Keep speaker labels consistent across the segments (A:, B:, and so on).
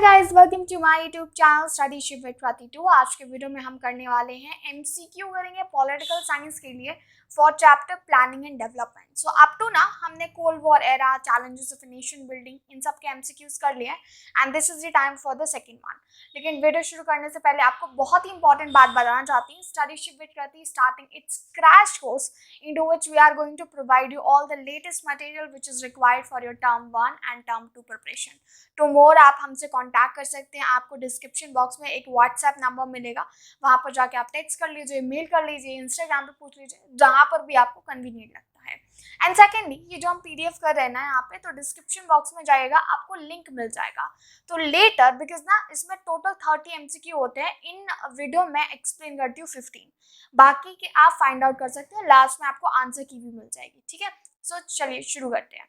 A: Guys, welcome to my YouTube channel Studyship with Kriti 2। आज के video में हम करने वाले हैं एमसीक्यू करेंगे पॉलिटिकल साइंस के लिए for chapter planning and development. So up to ना हमने cold war era, challenges of nation building, इन सब के एमसीक्यूज कर लिए and this is the time for the second one. लेकिन वीडियो शुरू करने से पहले आपको बहुत ही इंपॉर्टेंट बात बताना चाहती हूँ। Studyship with Kriti starting its crash course into which we are going to provide you all the latest material which is required for your term 1 and term 2 preparation. To मोर आप हमसे कांटेक्ट कर सकते हैं। आपको डिस्क्रिप्शन बॉक्स में एक WhatsApp number मिलेगा, वहाँ पर जाके आप टेक्स्ट कर लीजिए, मेल कर लीजिए, इंस्टाग्राम पे पूछ लीजिए, जहाँ पर भी आपको कन्वीनियंट लगता है। एंड सेकेंडली, ये जो हम पीडीएफ कर रहे हैं ना यहाँ पे, तो डिस्क्रिप्शन बॉक्स में जाएगा, आपको लिंक मिल जाएगा। तो लेटर, बिकॉज ना इसमें टोटल 30 एमसीक्यू होते हैं, इन वीडियो में एक्सप्लेन करती हूँ 15, बाकी के आप फाइंड आउट कर सकते हैं, लास्ट में आपको आंसर की भी मिल जाएगी। ठीक है, सो चलिए शुरू करते हैं।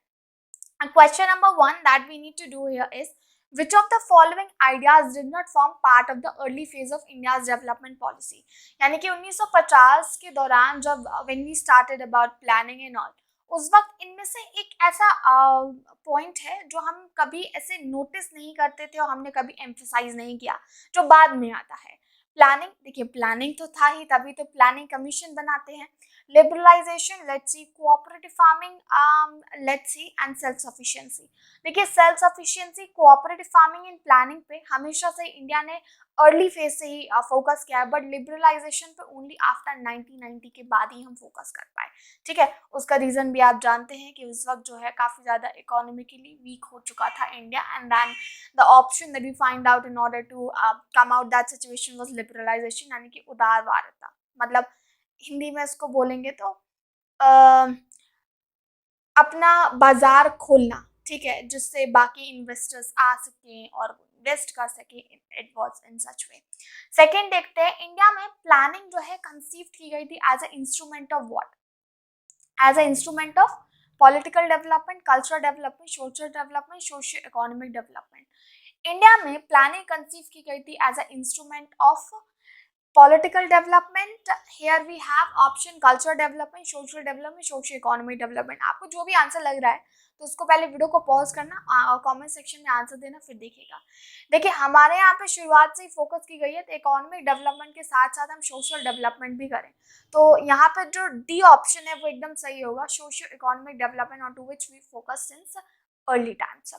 A: Question number 1 that we need to do here is, which of the following ideas did not form part of the early phase of India's development policy? यानी कि 1950 के दौरान जब when we started about planning and all, उस वक्त इनमें से एक ऐसा पॉइंट है जो हम कभी ऐसे नोटिस नहीं करते थे और हमने कभी एम्फसाइज नहीं किया, जो बाद में आता है। प्लानिंग, देखिए प्लानिंग तो था ही, तभी तो प्लानिंग कमीशन बनाते हैं। Liberalisation, let's see, cooperative farming, let's see, and self sufficiency. देखिए self sufficiency, cooperative farming in planning पे हमेशा से इंडिया ने अर्ली फेज से ही फोकस किया है, बट लिबरलाइजेशन पे ओनली आफ्टर 1990 के बाद ही हम फोकस कर पाए। ठीक है, उसका रीजन भी आप जानते हैं कि उस वक्त जो है काफ़ी ज़्यादा इकोनॉमिकली वीक हो चुका था India, and then the option that we find out in order to come out that situation was liberalisation, यानी कि उदारवादिता। मतलब हिंदी में इसको बोलेंगे तो अपना बाजार खोलना, ठीक है, जिससे बाकी इन्वेस्टर्स आ सकें और इन्वेस्ट कर सके। It was in such way. Second देखते हैं, इंडिया में प्लानिंग जो है कंसीव की गई थी as a instrument of what? As a instrument of political development, cultural development, social development, socio economic development. India में प्लानिंग कंसीव की गई थी as a instrument of political development. Here we have option cultural development, social development, socio economic development. आपको जो भी answer लग रहा है तो उसको पहले वीडियो को पॉज करना, कमेंट सेक्शन में आंसर देना, फिर देखिएगा। देखिए हमारे यहाँ पे शुरुआत से ही फोकस की गई है, तो इकोनॉमिक डेवलपमेंट के साथ साथ हम सोशल डेवलपमेंट भी करें, तो यहाँ पे जो डी ऑप्शन है वो एकदम सही होगा, socio economic development, on to which we focus since early times.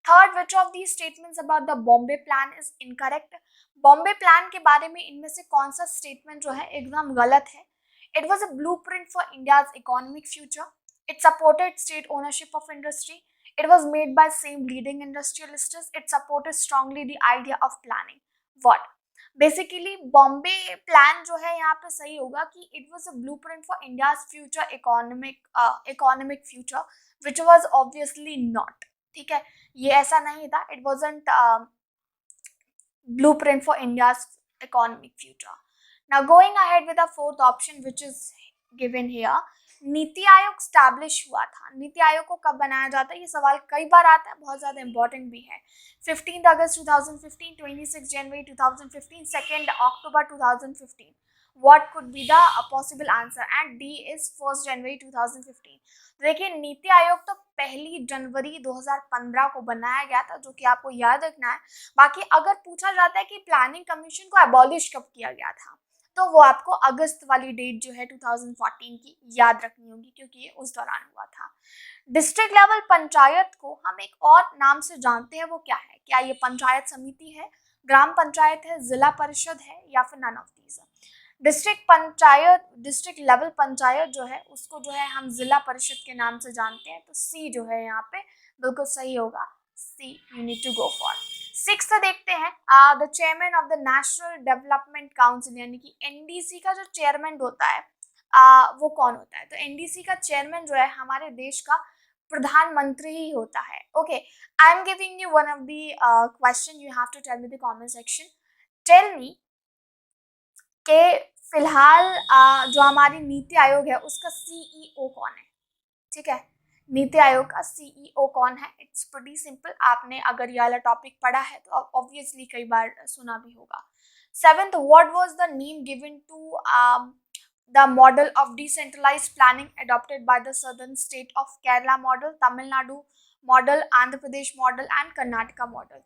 A: Third, which of these statements about the Bombay plan is incorrect? Bombay plan के बारे में इनमें से कौन सा स्टेटमेंट जो है एकदम गलत है? It was a blueprint for India's economic future, it supported state ownership of industry, it was made by same leading industrialists, it supported strongly the idea of planning. What? Basically Bombay plan जो है यहाँ पे सही होगा कि it was a blueprint for India's future economic future, which was obviously not. ठीक है, ये ऐसा नहीं था, it wasn't blueprint for India's economic future. Now going ahead with the fourth option which is given here, NITI Aayog establish हुआ था। नीति आयोग को कब बनाया जाता है? ये सवाल कई बार आता है, बहुत ज़्यादा इंपॉर्टेंट भी है। 15 अगस्त 2015, 26 जनवरी 2015, 2 अक्टूबर 2015। What could be the possible answer? And D is 1 जनवरी 2015। देखिए नीति आयोग तो 1 जनवरी 2015 को बनाया गया था, जो कि आपको याद रखना है। बाकी अगर पूछा जाता है कि प्लानिंग कमीशन को एबॉलिश कब किया गया था, तो वो आपको अगस्त वाली डेट जो है 2014 की याद रखनी होगी, क्योंकि ये उस दौरान हुआ था। डिस्ट्रिक्ट लेवल पंचायत को हम एक और नाम से जानते हैं, वो क्या है? क्या ये पंचायत समिति है, ग्राम पंचायत है, जिला परिषद है, या फिर none of these? District level panchayat जो है उसको जो है हम जिला परिषद के नाम से जानते हैं, तो सी जो है यहाँ पे बिल्कुल सही होगा, see you need to go for. Sixth देखते हैं, the chairman of the national development council, यानी कि एनडीसी का जो चेयरमैन होता है वो कौन होता है? तो एनडीसी का चेयरमैन जो है हमारे देश का प्रधानमंत्री ही होता है। Okay, I am giving you one of the question, you have to tell me the comment section. Tell me के फिलहाल जो हमारी नीति आयोग है उसका सीईओ कौन है? ठीक है, नीति आयोग का सीईओ कौन है? इट्स प्रीटी सिंपल, आपने अगर ये वाला टॉपिक पढ़ा है तो ऑब्वियसली कई बार सुना भी होगा। Seventh, what was the name given to the model of decentralised planning adopted by the southern state of Kerala model, Tamil Nadu model, Andhra Pradesh model and Karnataka model?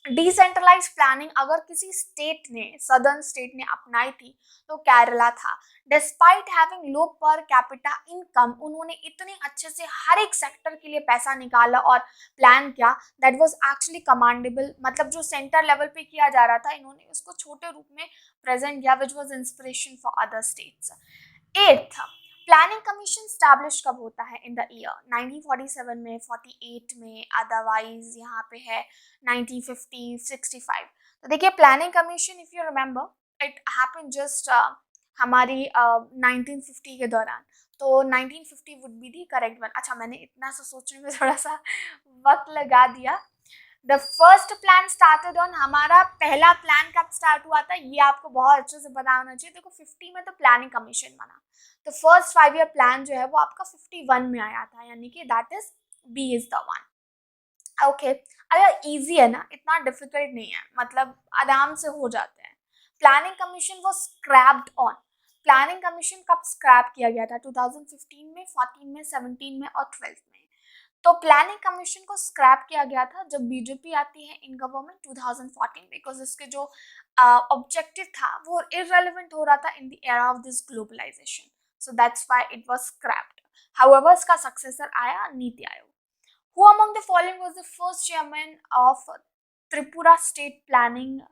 A: Decentralise planning अगर किसी state ने, southern state ने अपनाई थी तो केरला था। Despite having low per capita income, उन्होंने इतने अच्छे से हर एक सेक्टर के लिए पैसा निकाला और प्लान किया, दैट वाज एक्चुअली कमांडेबल। मतलब जो सेंटर लेवल पे किया जा रहा था, इन्होंने उसको छोटे रूप में प्रेजेंट किया, which was inspiration for other states. Eighth, planning commission establish कब होता है? इन द ईयर 1947 में, 48 में, अदरवाइज यहाँ पे है 1950, 65। तो देखिए planning commission, if you remember, it happen just हमारी 1950 के दौरान। तो 1950 would be the correct one. अच्छा, मैंने इतना सा सोचने में थोड़ा सा वक्त लगा दिया। The first plan started on, हमारा पहला प्लान कब स्टार्ट हुआ था ये आपको बहुत अच्छे से पता होना चाहिए। देखो 50 में तो प्लानिंग कमीशन बना, तो फर्स्ट 5 ईयर प्लान जो है वो आपका 51 में आया था, यानी कि that is B is the one. Okay, अगर इजी है ना, इतना डिफिकल्ट नहीं है, मतलब आराम से हो जाते हैं। प्लानिंग कमीशन वो स्क्रैप्ड ऑन, प्लानिंग कमीशन कब स्क्रैप किया गया था? 2015 में, 14 में, 17 में और 12 में। तो प्लानिंग कमीशन को स्क्रैप किया गया था जब बीजेपी आती है इन गवर्नमेंट 2014, बिकॉज इसके जो ऑब्जेक्टिव था वो इररेलेवेंट हो रहा था in the era of this globalisation, so that's why it was scrapped. However इसका सक्सेसर आया नीति आयोग। Who among the following was the first chairman of Tripura State Planning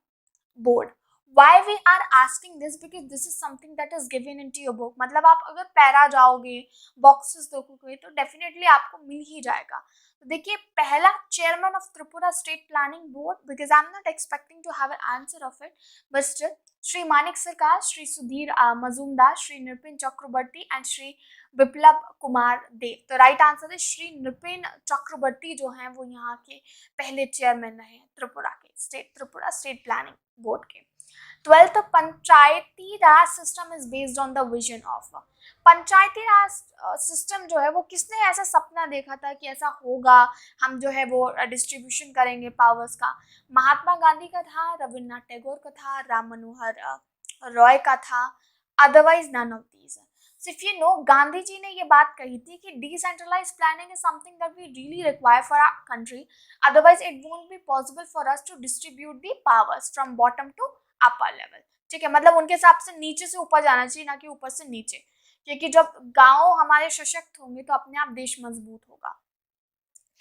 A: Board? Why we are asking this? Because this is something that is given into your book. मतलब आप अगर para जाओगे, boxes देखोगे तो definitely आपको मिल ही जाएगा। तो देखिए पहला chairman of Tripura state planning board, because I am not expecting to have an answer of it, but still, Shri Manik Sarkar, Shri Sudhir Majumdar, Shri Nripen Chakraborty and Shri Biplab Kumar Deb. तो राइट आंसर है श्री नृपिन चक्रवर्ती जो हैं वो यहाँ के पहले चेयरमैन रहे हैं त्रिपुरा स्टेट प्लानिंग बोर्ड के। 12th, Panchayati Raj system is based on the vision of. Panchayati Raj system जो है वो किसने ऐसा सपना देखा था कि ऐसा होगा, हम जो है वो डिस्ट्रीब्यूशन करेंगे पावर्स का? महात्मा गांधी का था, रविन्द्रनाथ टैगोर का था, राम मनोहर रॉय का था, otherwise none of these. So if you know, Gandhi ji ने ये बात कही थी कि decentralized planning is something that we really require for our country. Otherwise, it won't be possible for us to distribute the powers from bottom to upper level. ठीक है, मतलब उनके हिसाब से नीचे से ऊपर जाना चाहिए, ना कि ऊपर से नीचे, क्योंकि जब गांव हमारे सशक्त होंगे तो अपने आप देश मजबूत होगा।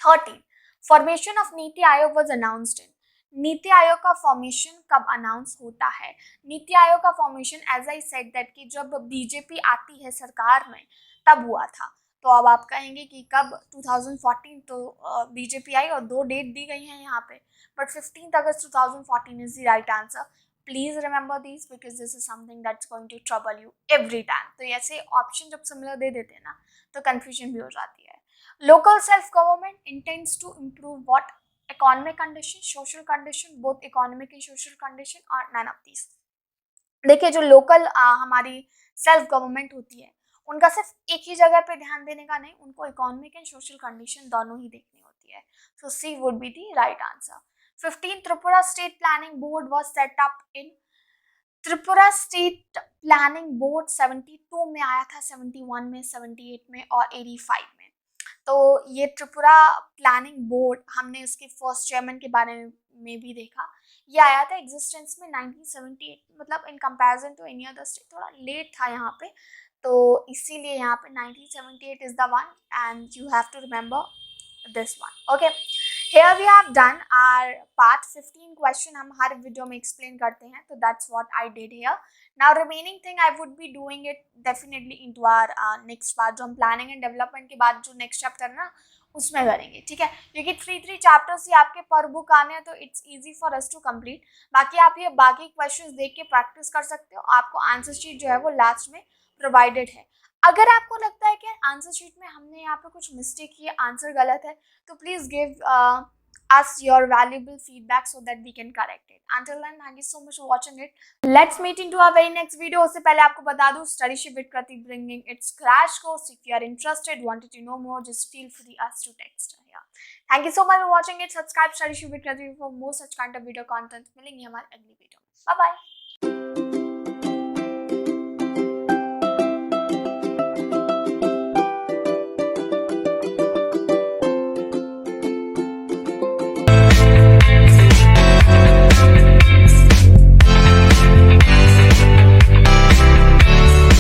A: 13, formation of NITI Aayog was announced in. नीति आयोग का फॉर्मेशन कब अनाउंस होता है? नीति आयोग का formation, as I said that, कि जब बीजेपी आती है सरकार में तब हुआ था। तो अब आप कहेंगे कि कब? 2014, तो बीजेपी आई और 2 डेट दी गई हैं यहाँ पे, but 15 August 2014 is the right answer. Please remember this, because this is something that's going to trouble you every time. तो ऐसे ऑप्शन जब सिमिलर दे देते हैं ना तो कंफ्यूजन भी हो जाती है। Local self-government intends to improve what? Economic condition, social condition, both economic and social condition, or none of these? देखिए जो लोकल हमारी सेल्फ गवर्नमेंट होती है उनका सिर्फ एक ही जगह पे ध्यान देने का नहीं, उनको इकोनॉमिक एंड सोशल कंडीशन दोनों ही देखनी होती है। So C would be the right answer. 15, Tripura state planning board was set up in. Tripura state planning board 72 में आया था, 71 में, 78 में और 85 में। तो ये त्रिपुरा प्लानिंग बोर्ड, हमने इसके फर्स्ट चेयरमैन के बारे में भी देखा, ये आया था एग्जिस्टेंस में 1978, मतलब in comparison to any other state थोड़ा लेट था यहाँ पे, तो इसीलिए यहाँ पे 1978 is the one and you have to remember this one. Okay, here we have done our part 15 question, हम हर वीडियो में explain करते हैं, तो that's what I did here. Now remaining thing I would be doing it definitely into our next part, जो हम planning and development के बाद जो next chapter है ना उसमें करेंगे, ठीक है, क्योंकि 3 चैप्टर्स ही आपके पर बुक आने हैं, तो it's easy for us to complete. बाकी आप ये बाकी क्वेश्चंस देख के प्रैक्टिस कर सकते हो, आपको आंसर शीट जो है वो लास्ट में प्रोवाइडेड है। अगर आपको लगता है कि आंसर शीट में हमने यहाँ पे कुछ मिस्टेक की है, आंसर गलत है, तो please give us your valuable feedback so that we can correct it. Until then, thank you so much for watching it. Let's meet into our very next video. उससे पहले आपको बता दूं, Studyship with Krati bringing its crash course. If you are interested, wanted to know more, just feel free us to text here. Thank you so much for watching it. Subscribe Studyship with Krati for more such kind of video content. मिलेंगे हमारे अगली video में. Bye bye.